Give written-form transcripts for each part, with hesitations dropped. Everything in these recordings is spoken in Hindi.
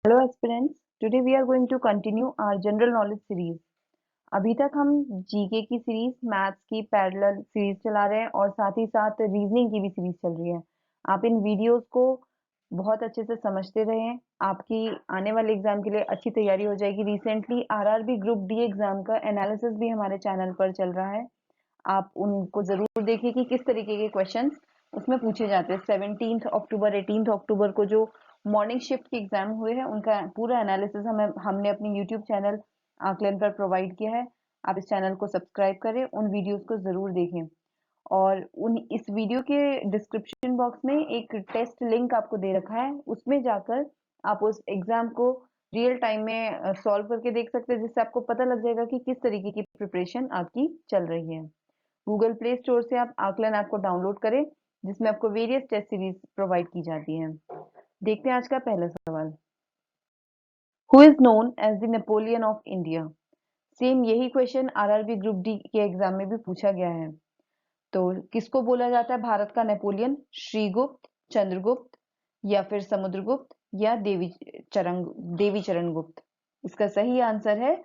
Hello aspirants, today we are going to continue our general knowledge series. अभी तक हम जीके की सीरीज, मैथ्स की पैरेलल सीरीज चला रहे हैं और साथ ही साथ रीजनिंग की भी सीरीज चल रही है। आप इन वीडियोस को बहुत अच्छे से समझते रहें, आपकी आने वाले एग्जाम के लिए अच्छी तैयारी हो जाएगी। Recently RRB group D exam का एनालिसिस भी हमारे चैनल पर चल रहा है, आप उनको जरूर देखिए कि किस तरीके के क्वेश्चंस उसमें पूछे जाते हैं। 17 अक्टूबर 18 अक्टूबर को जो मॉर्निंग शिफ्ट के एग्जाम हुए हैं उनका पूरा एनालिसिस हमने अपने यूट्यूब चैनल आकलन पर प्रोवाइड किया है। आप इस चैनल को सब्सक्राइब करें, उन वीडियोस को जरूर देखें और उन इस वीडियो के डिस्क्रिप्शन बॉक्स में एक टेस्ट लिंक आपको दे रखा है, उसमें जाकर आप उस एग्जाम को रियल टाइम में सॉल्व करके देख सकते हैं, जिससे आपको पता लग जाएगा कि किस तरीके की प्रिपरेशन आपकी चल रही है। गूगल प्ले स्टोर से आप आकलन ऐप को डाउनलोड करें, जिसमें आपको वेरियस टेस्ट सीरीज प्रोवाइड की जाती हैं। देखते हैं आज का पहला सवाल। Who is known as the Napoleon of India? Same यही क्वेश्चन आरआरबी ग्रुप डी के एग्जाम में भी पूछा गया है। तो किसको बोला जाता है भारत का नेपोलियन? श्रीगुप्त, चंद्रगुप्त या फिर समुद्रगुप्त या देवी चरण गुप्त? इसका सही आंसर है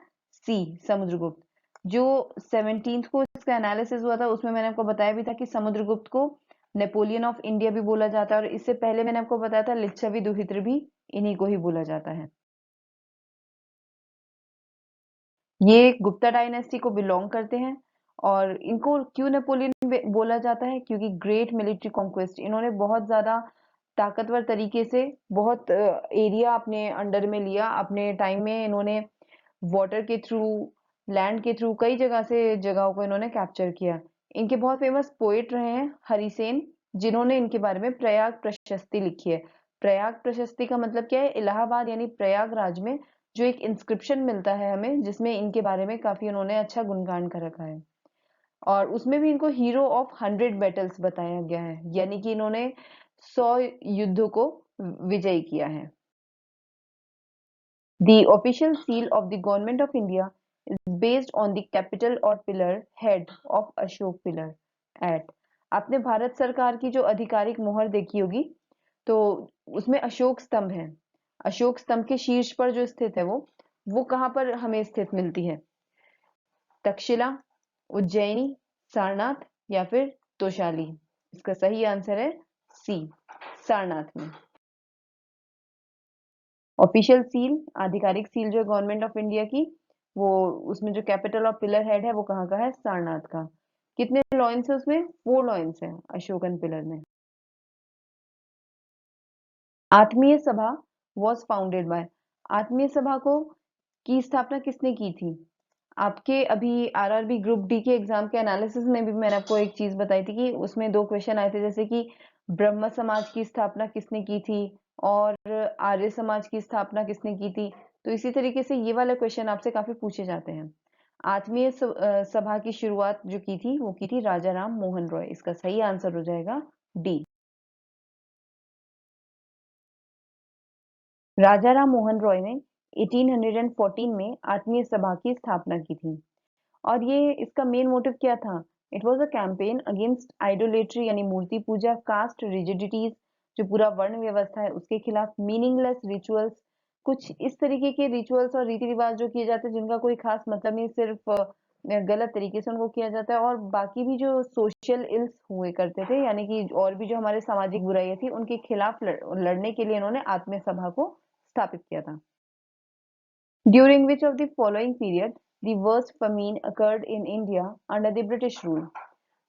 सी, समुद्रगुप्त। जो 17 को इसका एनालिसिस हुआ था उसमें मैंने आपको बताया भी था कि समुद्रगुप्त को नेपोलियन ऑफ इंडिया भी बोला जाता है, और इससे पहले मैंने आपको बताया था लिच्छवी दुहित्र भी इन्हीं को ही बोला जाता है। ये गुप्ता डायनेस्टी को बिलोंग करते हैं और इनको क्यों नेपोलियन बोला जाता है? क्योंकि ग्रेट मिलिट्री कॉन्क्वेस्ट, इन्होंने बहुत ज्यादा ताकतवर तरीके से बहुत एरिया अपने अंडर में लिया। अपने टाइम में इन्होंने वाटर के थ्रू, लैंड के थ्रू कई जगह से जगहों को इन्होंने कैप्चर किया। इनके बहुत फेमस पोएट रहे हैं हरिसेन, जिन्होंने इनके बारे में प्रयाग प्रशस्ति लिखी है। प्रयाग प्रशस्ति का मतलब क्या है? इलाहाबाद यानी प्रयागराज में जो एक इंस्क्रिप्शन मिलता है हमें, जिसमें इनके बारे में काफी उन्होंने अच्छा गुणगान कर रखा है, और उसमें भी इनको हीरो ऑफ 100 बैटल्स बताया गया है, यानी कि इन्होंने 100 युद्धों को विजयी किया है। The official seal of the Government of India is based on the capital or pillar head of Ashok pillar at। आपने भारत सरकार की जो आधिकारिक मोहर देखी होगी, तो उसमें अशोक स्तंभ है। अशोक स्तंभ के शीर्ष पर जो स्थित है वो कहाँ पर हमें स्थित मिलती है? तक्षशिला, उज्जैनी, सारनाथ या फिर तोशाली? इसका सही आंसर है सी, सारनाथ में। ऑफिशियल सील, आधिकारिक सील जो है गवर्नमेंट ऑफ इंडिया की, वो उसमें जो कैपिटल और पिलर हेड है वो कहाँ का है? सारनाथ का। कितने लॉइंस है उसमें? 4 लॉइंस है अशोकन पिलर में। आत्मीय सभा वॉज फाउंडेड बाय, आत्मीय सभा को की स्थापना किसने की थी? आपके अभी आरआरबी ग्रुप डी के एग्जाम के एनालिसिस में भी मैंने आपको एक चीज बताई थी कि उसमें 2 क्वेश्चन आए थे, जैसे कि ब्रह्म समाज की स्थापना किसने की थी और आर्य समाज की स्थापना किसने की थी। तो इसी तरीके से ये वाले क्वेश्चन आपसे काफी पूछे जाते हैं। आत्मीय सभा की शुरुआत जो की थी वो की थी राजा राम मोहन रॉय। इसका सही आंसर हो जाएगा डी। राजा राम मोहन रॉय ने 1814 में आत्मीय सभा की स्थापना की थी, और ये इसका मेन मोटिव क्या था? It was a campaign against idolatry यानी मूर्ति पूजा, कास्ट रिजिडिटीज जो पूरा वर्ण व्यवस्था है उसके खिलाफ, मीनिंगलेस रिचुअल्स, कुछ इस तरीके के रिचुअल्स और रीति रिवाज जो किए जाते हैं जिनका कोई खास मतलब नहीं, सिर्फ गलत तरीके से उनको किया जाता है, और बाकी भी जो सोशल इल्स हुए करते थे, यानी कि और भी जो हमारे सामाजिक बुराइयां थी उनके खिलाफ लड़ने के लिए इन्होंने आत्मीय सभा को स्थापित किया था। During which of the following period the worst famine occurred in India under the British rule?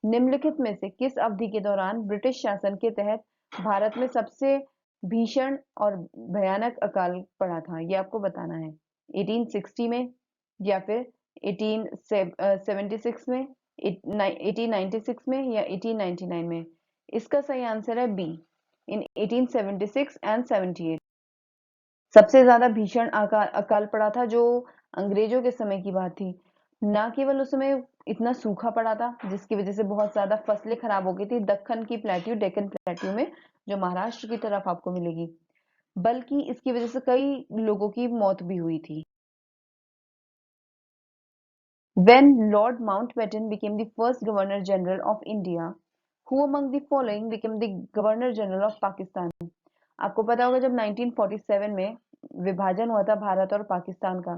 निम्नलिखित में से किस अवधि के दौरान ब्रिटिश शासन के तहत भारत में सबसे भीषण और भयानक अकाल पड़ा था? ये आपको बताना है। 1860 में या फिर 1876 में, 1896 में या 1899 में? इसका सही आंसर है बी, इन 1876 एंड 78। सबसे ज्यादा भीषण अकाल पड़ा था जो अंग्रेजों के समय की बात थी। ना केवल उस समय इतना सूखा पड़ा था जिसकी वजह से बहुत ज्यादा फसलें खराब हो गई थी दक्कन की प्लेट्यू, डेक्कन प्लेट्यू में, जो महाराष्ट्र की तरफ आपको मिलेगी, बल्कि इसकी वजह से कई लोगों की मौत भी हुई थी। When Lord Mountbatten became the first Governor General of India, who among the following became the Governor General of Pakistan? आपको पता होगा जब 1947 में विभाजन हुआ था भारत और पाकिस्तान का,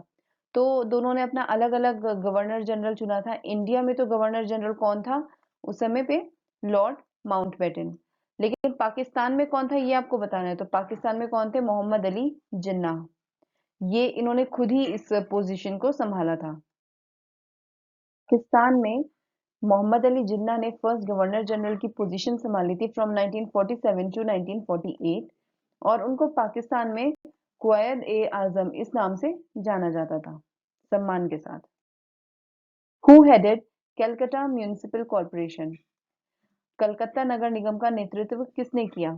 तो दोनों ने अपना अलग-अलग गवर्नर जनरल चुना था। इंडिया में तो गवर्नर जनरल कौन था उस समय पे? Lord Mountbatten. लेकिन पाकिस्तान में कौन था ये आपको बताना है। तो पाकिस्तान में कौन थे? मोहम्मद अली जिन्नाह। ये इन्होंने खुद ही इस पोजीशन को संभाला था। पाकिस्तान में मोहम्मद अली जिन्ना ने फर्स्ट गवर्नर जनरल की पोजीशन संभाली थी फ्रॉम 1947 टू 1948 और उनको पाकिस्तान में क्वायद ए आजम इस नाम से जाना जाता था सम्मान के साथ। Who headed Calcutta municipal corporation? Calcutta नगर निगम का नेतृत्व किसने किया?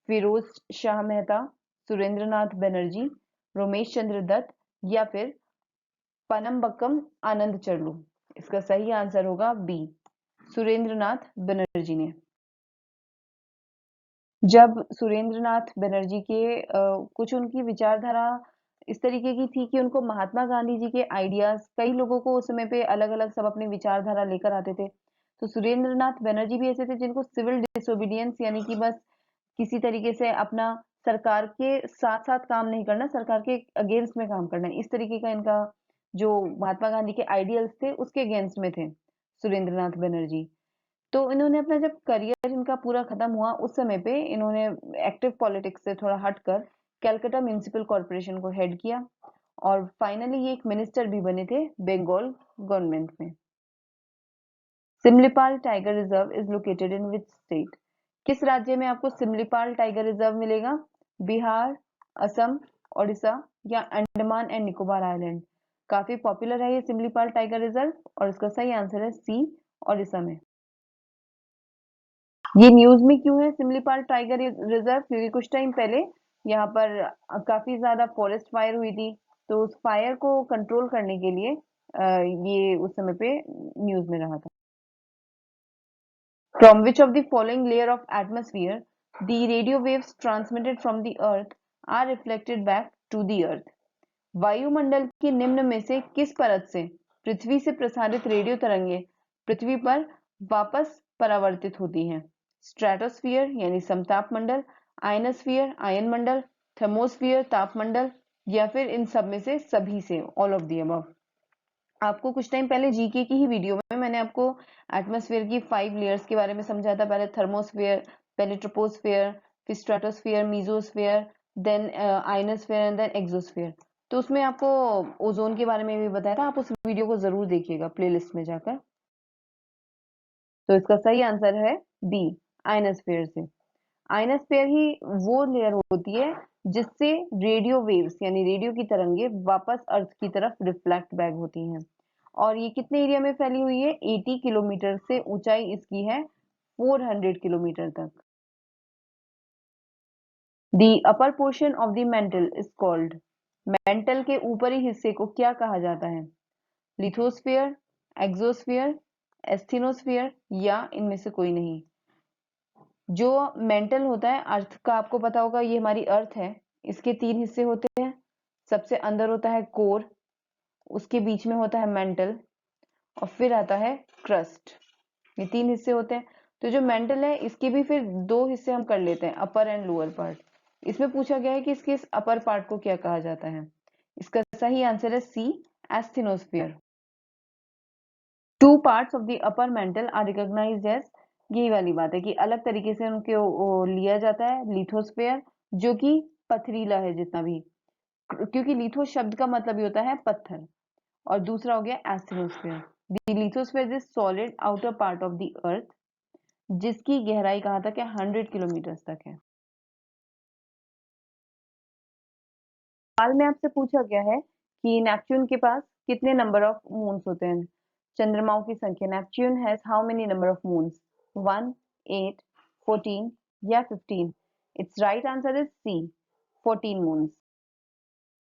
फिरोज शाह मेहता, सुरेंद्रनाथ बनर्जी, रोमेश चंद्र दत्त या फिर पनम्बक्कम आनंद चरलू? इसका सही आंसर होगा बी, सुरेंद्रनाथ बनर्जी ने। जब सुरेंद्रनाथ बनर्जी के कुछ उनकी विचारधारा इस तरीके की थी कि उनको महात्मा गांधी जी के आइडियाज, कई लोगों को उस समय पे अलग-अलग सब अपनी विचारधारा लेकर आते थे। तो सुरेंद्रनाथ बनर्जी भी ऐसे थे जिनको सिविल डिसोबीडियंस यानी कि बस किसी तरीके से अपना सरकार के साथ-साथ काम नहीं करना, सरकार के अगेंस्ट में काम करना, इस तरीके का इनका जो महात्मा गांधी के आइडियल्स थे उसके अगेंस्ट में थे सुरेंद्रनाथ बनर्जी। तो इन्होंने अपना जब करियर इनका पूरा खत्म हुआ उस समय पे इन्होंने एक्टिव पॉलिटिक्स से थोड़ा हटकर कलकत्ता म्युनिसिपल कॉर्पोरेशन को हेड किया और फाइनली ये एक मिनिस्टर भी बने थे बंगाल गवर्नमेंट में। Similipal tiger reserve is located in which state? किस राज्य में आपको सिमलीपाल टाइगर रिजर्व मिलेगा? बिहार, असम, ओडिशा या अंडमान एंड निकोबार आइलैंड? काफी पॉपुलर है ये सिमलीपाल टाइगर रिजर्व और इसका सही आंसर है सी, ओडिशा में। ये न्यूज में क्यों है सिमलीपाल टाइगर रिजर्व? क्योंकि कुछ टाइम पहले यहाँ पर काफी ज्यादा फॉरेस्ट फायर हुई थी, तो उस फायर को कंट्रोल करने के लिए ये उस समय पे न्यूज में रहा था। From which of the following layer of atmosphere the radio waves transmitted from the earth are reflected back to the earth? वायुमंडल के निम्न में से किस परत से पृथ्वी से प्रसारित रेडियो तरंगे पृथ्वी पर वापस परावर्तित होती हैं? स्ट्रेटोस्फियर यानी समताप मंडल, आयनोस्फियर आयन मंडल, थर्मोस्फियर तापमंडल या फिर इन सब में से सभी से, ऑल ऑफ दी अबव। आपको कुछ टाइम पहले जीके की ही वीडियो में मैंने आपको एटमॉस्फेयर की 5 लेयर्स के बारे में समझाया था। पहले थर्मोस्फेयर, पहले ट्रोपोस्फेयर, फिर stratosphere, mesosphere, then ionosphere and then exosphere. तो उसमें आपको ओजोन के बारे में भी बताया था। आप उस वीडियो को जरूर देखिएगा प्लेलिस्ट में जाकर। तो इसका सही आंसर है बी, आयनोस्फेयर से। आयनोस्फेयर ही वो लेयर होती है जिससे रेडियो वेव्स यानी रेडियो की तरंगे वापस अर्थ की तरफ रिफ्लेक्ट बैक होती हैं। और ये कितने एरिया में फैली हुई है? 80 किलोमीटर से ऊंचाई इसकी है 400 किलोमीटर तक। The upper portion of the mental is called? Mental के ऊपरी हिस्से को क्या कहा जाता है? लिथोस्फीयर, एक्सोस्फीयर, एस्थेनोस्फीयर या इनमें से कोई नहीं? जो मेंटल होता है अर्थ का, आपको पता होगा ये हमारी अर्थ है, इसके 3 हिस्से होते हैं। सबसे अंदर होता है कोर, उसके बीच में होता है मेंटल और फिर आता है क्रस्ट। ये 3 हिस्से होते हैं। तो जो मेंटल है इसके भी फिर 2 हिस्से हम कर लेते हैं, अपर एंड लोअर पार्ट। इसमें पूछा गया है कि इसके इस अपर पार्ट को क्या कहा जाता है? इसका सही आंसर है C, asthenosphere. 2 parts of the upper mantle are recognised as, यही वाली बात है कि अलग तरीके से उनको लिया जाता है। लिथोस्फीयर जो कि पथरीला है जितना भी, क्योंकि लिथो शब्द का मतलब ही होता है पत्थर। और दूसरा हो गया asthenosphere. The lithosphere is solid outer part of the earth जिसकी गहराई कहाँ तक है? 100 किलोमीटर तक है। हाल में आपसे पूछा गया है कि नेपच्यून के पास कितने नंबर ऑफ मून्स होते हैं? चंद्रमाओं की संख्या। Neptune has how many number of moons? 1, 8, 14 या 15? It's right answer is C, 14 moons.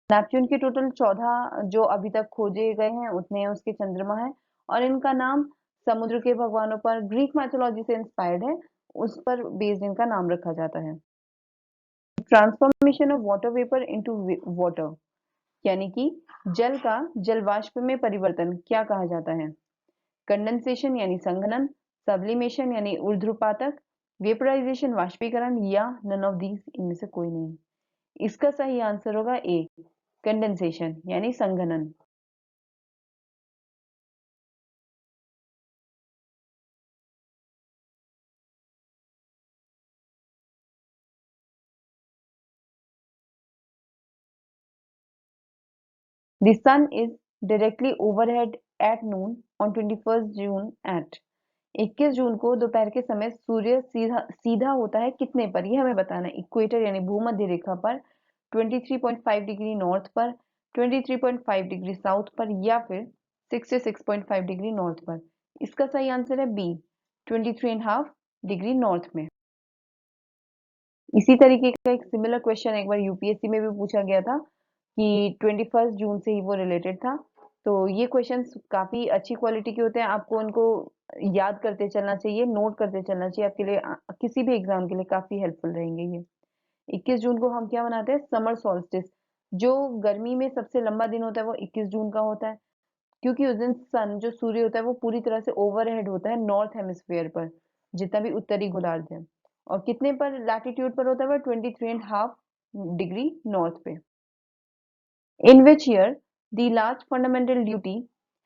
Neptune के टोटल 14 जो अभी तक खोजे गए हैं उतने उसके चंद्रमा है और इनका नाम समुद्र के भगवानों पर, ग्रीक मैथोलॉजी से इंस्पायर्ड है, उस पर बेस्ड इनका नाम रखा जाता है। Transformation of water vapour into water यानी कि जल का जलवाष्प में परिवर्तन क्या कहा जाता है? कंडेंसेशन यानी संघनन, सब्लिमेशन यानी ऊर्ध्वपातक, वेपराइजेशन वाष्पीकरण या नन ऑफ दीज, इनमें से कोई नहीं? इसका सही आंसर होगा ए, कंडेंसेशन यानी संघनन। The sun is directly overhead at noon on 21st June at 21 जून को दोपहर के समय सूर्य सीधा सीधा होता है कितने पर, ये हमें बताना है। इक्वेटर यानी भूमध्य रेखा पर, 23.5 डिग्री नॉर्थ पर, 23.5 डिग्री साउथ पर, या फिर 66.5 डिग्री नॉर्थ पर। इसका सही आंसर है बी, 23.5 डिग्री नॉर्थ में। इसी तरीके का एक सिमिलर क्वेश्चन एक बार यूपीएससी में भी पूछा गया था कि 21 जून से ही वो रिलेटेड था। तो ये क्वेश्चंस काफी अच्छी क्वालिटी के होते हैं, आपको उनको याद करते चलना चाहिए, नोट करते चलना चाहिए, आपके लिए किसी भी एग्जाम के लिए काफी हेल्पफुल रहेंगे ये। 21 जून को हम क्या मनाते हैं, समर सॉल्स्टिस। जो गर्मी में सबसे लंबा दिन होता है वो 21 जून का होता है, क्योंकि उस दिन सन जो सूर्य होता है वो पूरी तरह से ओवरहेड होता है नॉर्थ हेमिस्फीयर पर, जितना भी उत्तरी गोलार्ध है। और कितने पर लैटिट्यूड पर होता है वो, 23.5 डिग्री नॉर्थ पे। In which year the last fundamental duty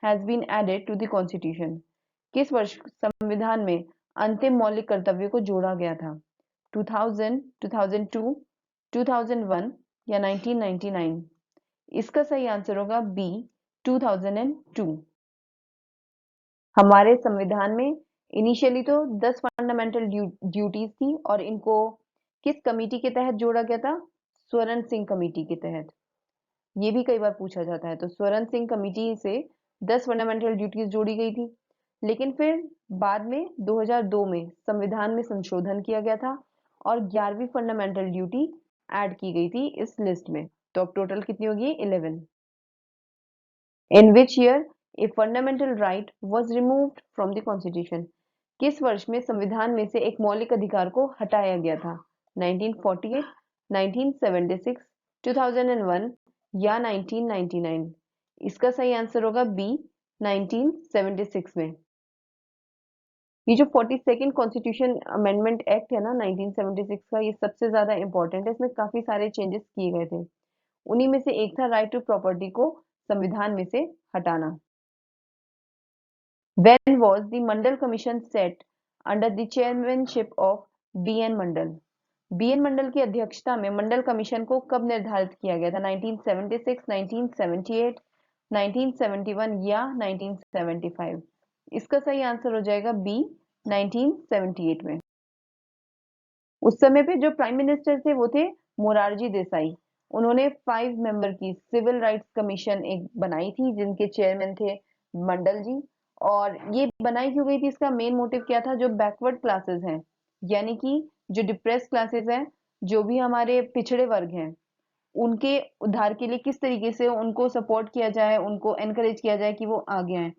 has been added to the constitution? किस वर्ष संविधान में अंतिम मौलिक कर्तव्य को जोड़ा गया था? 2000, 2002, 2001 या 1999? इसका सही आंसर होगा बी, 2002। हमारे संविधान में इनिशियली तो 10 फंडामेंटल ड्यूटीज थी और इनको किस कमेटी के तहत जोड़ा गया था? स्वर्ण सिंह कमेटी के तहत। ये भी कई बार पूछा जाता है। तो स्वर्ण सिंह कमेटी से 10 फंडामेंटल ड्यूटीज जोड़ी गई थी, लेकिन फिर बाद में 2002 में संविधान में संशोधन किया गया था और 11वीं फंडामेंटल ड्यूटी ऐड की गई थी इस लिस्ट में। तो अब टोटल कितनी होगी? 11। In which year a fundamental right was removed from the constitution? किस वर्ष में संविधान में से एक मौलिक अधिकार को हटाया गया था? 1948, 1976, 2001 या 1999? इसका सही आंसर होगा बी, 1976 में। ये जो 42nd कॉन्स्टिट्यूशन अमेंडमेंट एक्ट है ना 1976 का, ये सबसे ज्यादा इंपॉर्टेंट है। इसमें काफी सारे चेंजेस किए गए थे, उन्हीं में से एक था राइट टू प्रॉपर्टी को संविधान में से हटाना। When was the Mandal Commission set under the chairmanship of B.N. Mandal? B.N. मंडल की अध्यक्षता में मंडल कमीशन को कब निर्धारित किया गया था? 1976, 1978, 1971 या 1975? इसका सही आंसर हो जाएगा बी, 1978 में। उस समय पे जो प्राइम मिनिस्टर थे वो थे मोरारजी देसाई। उन्होंने 5 मेंबर की सिविल राइट्स कमीशन एक बनाई थी, जिनके चेयरमैन थे मंडल जी। और ये बनाई क्यों गई थी, इसका मेन मोटिव क्या था? जो बैकवर्ड क्लासेस हैं, यानी कि जो डिप्रेस क्लासेस हैं, जो भी हमारे पिछड़े वर्ग हैं, उनके उद्धार के लिए किस तरीके से उनको सपोर्ट किया जाए, उनको एनकरेज किया जाए कि वो आगे आए।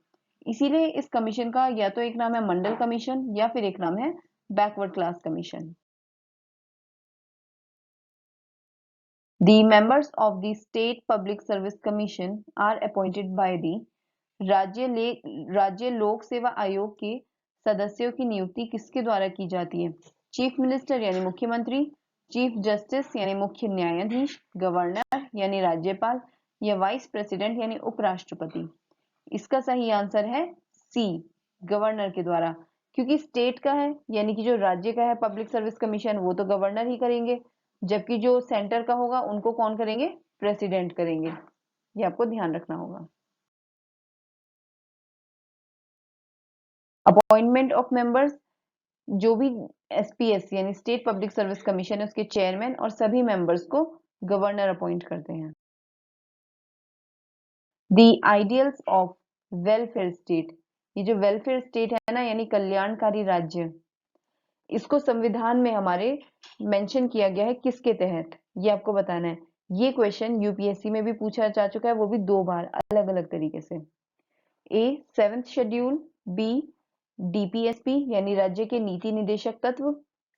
इसीलिए इस कमीशन का या तो एक नाम है मंडल कमीशन या फिर एक नाम है backward class commission. The members of the State Public Service Commission are appointed by the राज्य लोक सेवा आयोग के सदस्यों की नियुक्ति किसके द्वारा की जाती है? चीफ मिनिस्टर यानी मुख्यमंत्री, चीफ जस्टिस यानी मुख्य न्यायाधीश, गवर्नर यानी राज्यपाल, या वाइस प्रेसिडेंट यानी उपराष्ट्रपति? इसका सही आंसर है सी, गवर्नर के द्वारा। क्योंकि स्टेट का है, यानी कि जो राज्य का है पब्लिक सर्विस कमीशन, वो तो गवर्नर ही करेंगे, जबकि जो सेंटर का होगा उनको कौन करेंगे? प्रेसिडेंट करेंगे। ये आपको ध्यान रखना होगा। अपॉइंटमेंट ऑफ मेंबर्स, जो भी एसपीएस यानी स्टेट पब्लिक सर्विस कमीशन है, उसके चेयरमैन और सभी मेंबर्स को गवर्नर अपॉइंट करते हैं। The ideals of welfare state, ये जो वेलफेयर स्टेट है ना, यानी कल्याणकारी राज्य, इसको संविधान में हमारे मेंशन किया गया है किसके तहत, ये आपको बताना है। ये क्वेश्चन यूपीएससी में भी पूछा जा चुका है, वो भी 2 बार अलग अलग तरीके से। ए 7th शेड्यूल, बी डीपीएसपी यानी राज्य के नीति निदेशक तत्व,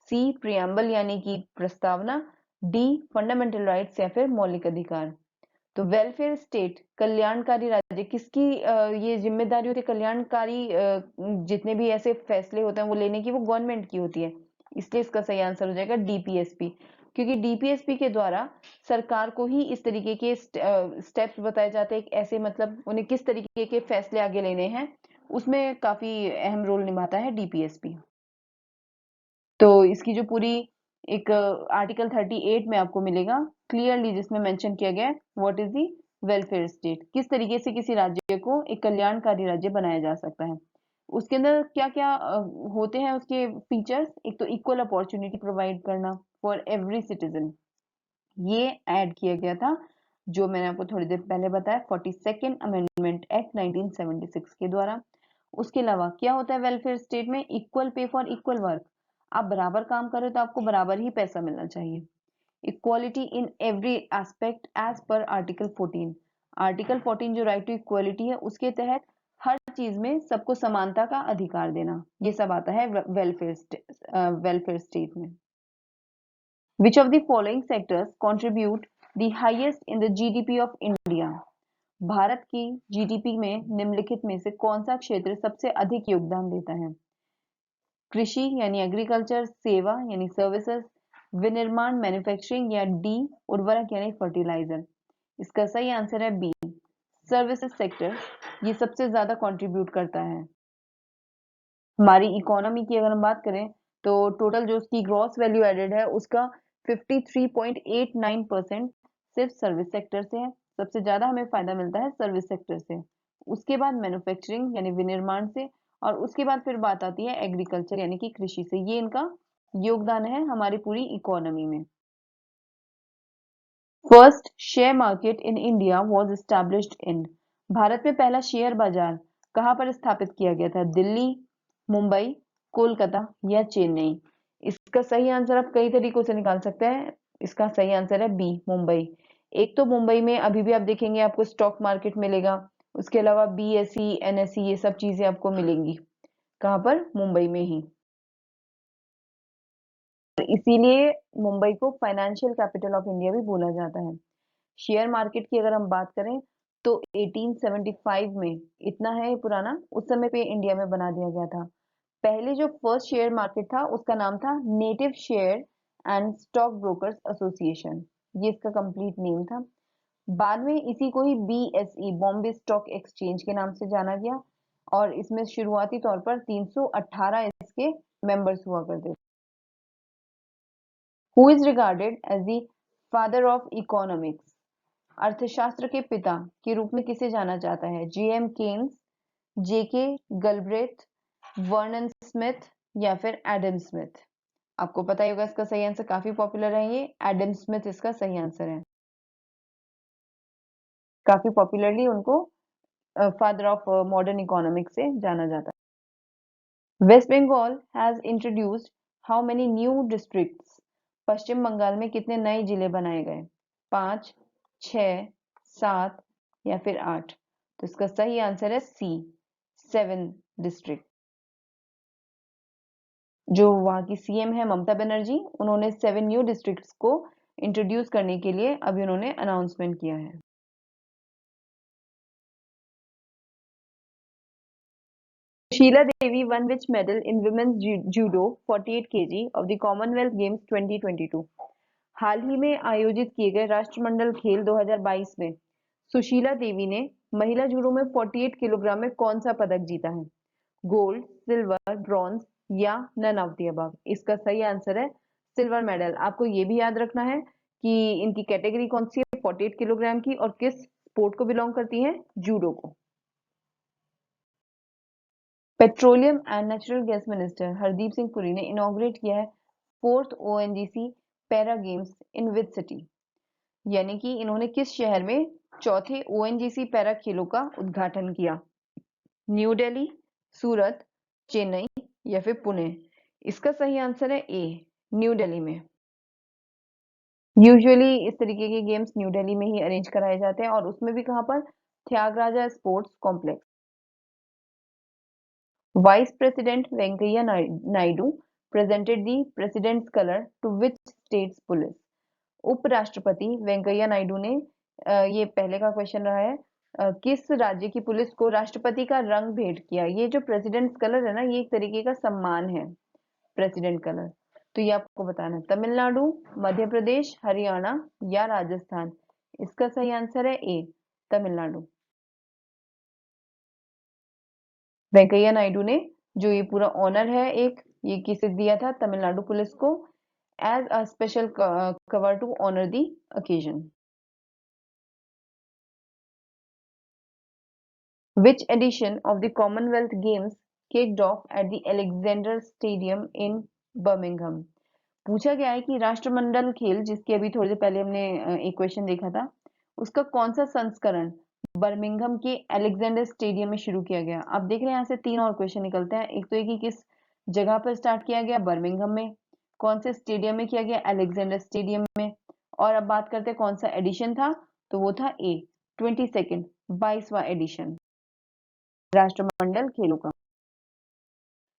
सी प्रियम्बल यानी कि प्रस्तावना, डी फंडामेंटल राइट्स या फिर मौलिक अधिकार। तो वेलफेयर स्टेट, कल्याणकारी राज्य, किसकी ये जिम्मेदारी होती है? कल्याणकारी जितने भी ऐसे फैसले होते हैं वो लेने की, वो गवर्नमेंट की होती है। इसलिए इसका सही आंसर हो जाएगा डीपीएसपी। क्योंकि डीपीएसपी के द्वारा सरकार को ही इस तरीके के स्टेप्स बताए जाते हैं, ऐसे मतलब उन्हें किस तरीके के फैसले आगे लेने हैं, उसमें काफी अहम रोल निभाता है डीपीएसपी। तो इसकी जो पूरी एक आर्टिकल 38 में आपको मिलेगा क्लियरली, जिसमें मेंशन किया गया है what is the welfare state, किस तरीके से किसी राज्य को एक कल्याणकारी राज्य बनाया जा सकता है। उसके अंदर क्या क्या होते हैं उसके फीचर्स, एक तो इक्वल अपॉर्चुनिटी प्रोवाइड करना फॉर एवरी सिटीजन, ये ऐड किया गया था जो मैंने आपको थोड़ी देर पहले बताया 42nd अमेंडमेंट एक्ट 1976 के द्वारा। उसके अलावा क्या होता है वेलफेयर स्टेट में, equal pay for equal work, आप बराबर काम करो तो आपको बराबर ही पैसा मिलना चाहिए। Equality in every aspect as per article 14, article 14 जो राइट टू इक्वालिटी है उसके तहत हर चीज में सबको समानता का अधिकार देना, ये सब आता है वेलफेयर स्टेट में। Which of the following sectors contribute the highest in the GDP of India? Bharat की जीडीपी में निम्नलिखित में से कौन सा क्षेत्र सबसे अधिक योगदान देता है? कृषि यानी एग्रीकल्चर, सेवा यानी सर्विसेज, विनिर्माण मैन्युफैक्चरिंग, या डी उर्वरक यानी फर्टिलाइजर। इसका सही आंसर है बी, सर्विसेज सेक्टर, ये सबसे ज्यादा कंट्रीब्यूट करता है। हमारी इकोनॉमी की अगर हम बात करें तो टोटल जो उसकी ग्रॉस वैल्यू एडेड है उसका 53.89% सिर्फ सर्विस सेक्टर से है, सबसे ज्यादा हमें फायदा मिलता है सर्विस सेक्टर से। उसके बाद मैन्युफैक्चरिंग यानी विनिर्माण से, और उसके बाद फिर बात आती है एग्रीकल्चर यानी कि कृषि से। ये इनका योगदान है हमारी पूरी इकोनॉमी में। First share market in India was established in, Bharat में पहला शेयर बाजार कहाँ पर स्थापित किया गया था? दिल्ली, मुंबई, कोलकाता या चेन्नई। इसका सही आंसर आप कई तरीकों से निकाल सकते हैं, इसका सही आंसर है बी, मुंबई। एक तो मुंबई में अभी भी आप देखेंगे आपको स्टॉक मार्केट मिलेगा, उसके अलावा बीएसई, एनएसई, ये सब चीजें आपको मिलेंगी कहाँ पर? मुंबई में ही। इसीलिए मुंबई को फाइनेंशियल कैपिटल ऑफ इंडिया भी बोला जाता है। शेयर मार्केट की अगर हम बात करें तो 1875 में, इतना है पुराना, उस समय पे इंडिया में बना दिया गया था। पहले जो फर्स्ट शेयर मार्केट था उसका नाम था native share and stock brokers association, ये इसका कंप्लीट नेम था। बाद में इसी को ही बीएसई, बॉम्बे स्टॉक एक्सचेंज के नाम से जाना गया, और इसमें शुरुआती तौर पर 318 इसके मेंबर्स हुआ करते थे। Who is regarded as the father of economics, अर्थशास्त्र के पिता के रूप में किसे जाना जाता है? जेएम केन्स, जेके गलब्रेथ, वर्नन स्मिथ या फिर एडम स्मिथ। आपको पता ही होगा इसका सही आंसर, काफी पॉपुलर है ये, एडम स्मिथ इसका सही आंसर है। काफी पॉपुलरली उनको फादर ऑफ मॉडर्न इकोनॉमिक्स से जाना जाता है। West Bengal has introduced how many new districts, पश्चिम बंगाल में कितने नए जिले बनाए गए? 5, 6, 7 या फिर 8। तो इसका सही आंसर है सी, 7 डिस्ट्रिक्ट। जो वहां की सीएम है ममता बनर्जी, उन्होंने 7 न्यू डिस्ट्रिक्ट्स को इंट्रोड्यूस करने के लिए अभी उन्होंने अनाउंसमेंट किया है। Sheela Devi won which medal in women's judo 48 kg of the Commonwealth games 2022। हाल ही में आयोजित किए गए राष्ट्रमंडल खेल 2022 में सुशीला देवी ने महिला जूडो में 48 किलोग्राम में कौन सा पदक जीता है? गोल्ड, सिल्वर, ब्रॉन्ज या नन ऑफ द अबव। इसका सही आंसर है सिल्वर मेडल। आपको ये भी याद रखना है कि इनकी कैटेगरी कौन सी है 48 किलोग्राम की, और किस स्पोर्ट को बिलोंग करती है? जूडो को। Petroleum and natural gas minister Hardeep Singh Puri ने इनॉग्रेट किया है 4th ONGC para games in which city, यानी कि इन्होंने किस शहर में चौथे ओएनजीसी पैरा खेलों का उद्घाटन किया? न्यू दिल्ली, सूरत, चेन्नई या फिर पुणे। इसका सही आंसर है ए, न्यू दिल्ली में। यूजुअली इस तरीके के गेम्स न्यू दिल्ली में ही अरेंज कराए जाते हैं, और उसमें भी कहाँ पर? Thyagaraja sports complex. Vice president Venkaiah Naidu presented the president's color to which state's police? उपराष्ट्रपति वेंकैया नायडू ने ये पहले का क्वेश्चन रहा है, किस राज्य की पुलिस को राष्ट्रपति का रंग भेंट किया? ये जो प्रेसिडेंट्स कलर है ना, ये एक तरीके का सम्मान है, प्रेसिडेंट कलर। तो ये आपको बताना है, तमिलनाडु, मध्य प्रदेश, हरियाणा या राजस्थान। इसका सही आंसर है ए, तमिलनाडु। वेंकैया नायडू ने जो ये पूरा ऑनर है एक, ये किसे दिया था? तमिलनाडु पुलिस को, as a special cover to honour the occasion. Which edition of the Commonwealth Games kicked off at the Alexander Stadium in Birmingham? पूछा गया है कि राष्ट्रमंडल खेल, जिसकी अभी थोड़ी देर पहले हमने एक क्वेश्चन देखा था, उसका कौन सा संस्करण बर्मिंघम के अलेक्जेंडर स्टेडियम में शुरू किया गया? आप देख रहे हैं यहाँ से 3 और क्वेश्चन निकलते हैं। एक तो ये कि किस जगह पर स्टार्ट किया गया? बर्मिंघम में। कौन से स्टेडियम में किया गया? अलेक्जेंडर स्टेडियम में। और अब बात करते हैं कौन सा एडिशन था, तो वो था ए, 22nd, 22वां एडिशन राष्ट्रमंडल खेलों का।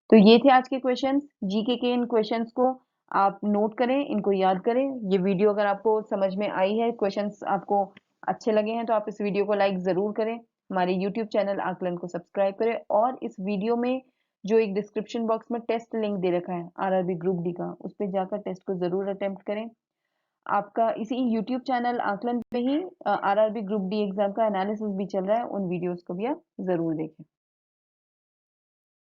तो ये थे आज के क्वेश्चंस। जीके के इन क्वेश्चंस को आप नोट करें, इनको याद करें। ये वीडियो अगर आपको समझ में आई है, क्वेश्चंस आपको अच्छे लगे हैं, तो आप इस वीडियो को लाइक जरूर करें। हमारे यूट्यूब चैनल आकलन को सब्सक्राइब करें, और इस वीडियो में जो एक डिस्क्रिप्शन बॉक्स में टेस्ट लिंक दे रखा है आरआरबी ग्रुप डी का, उस पर जाकर टेस्ट को जरूर अटेम्प्ट करें। आपका इसी यूट्यूब चैनल आकलन पे ही आरआरबी ग्रुप डी एग्जाम का एनालिसिस भी चल रहा है, उन वीडियोस को भी आप जरूर देखें।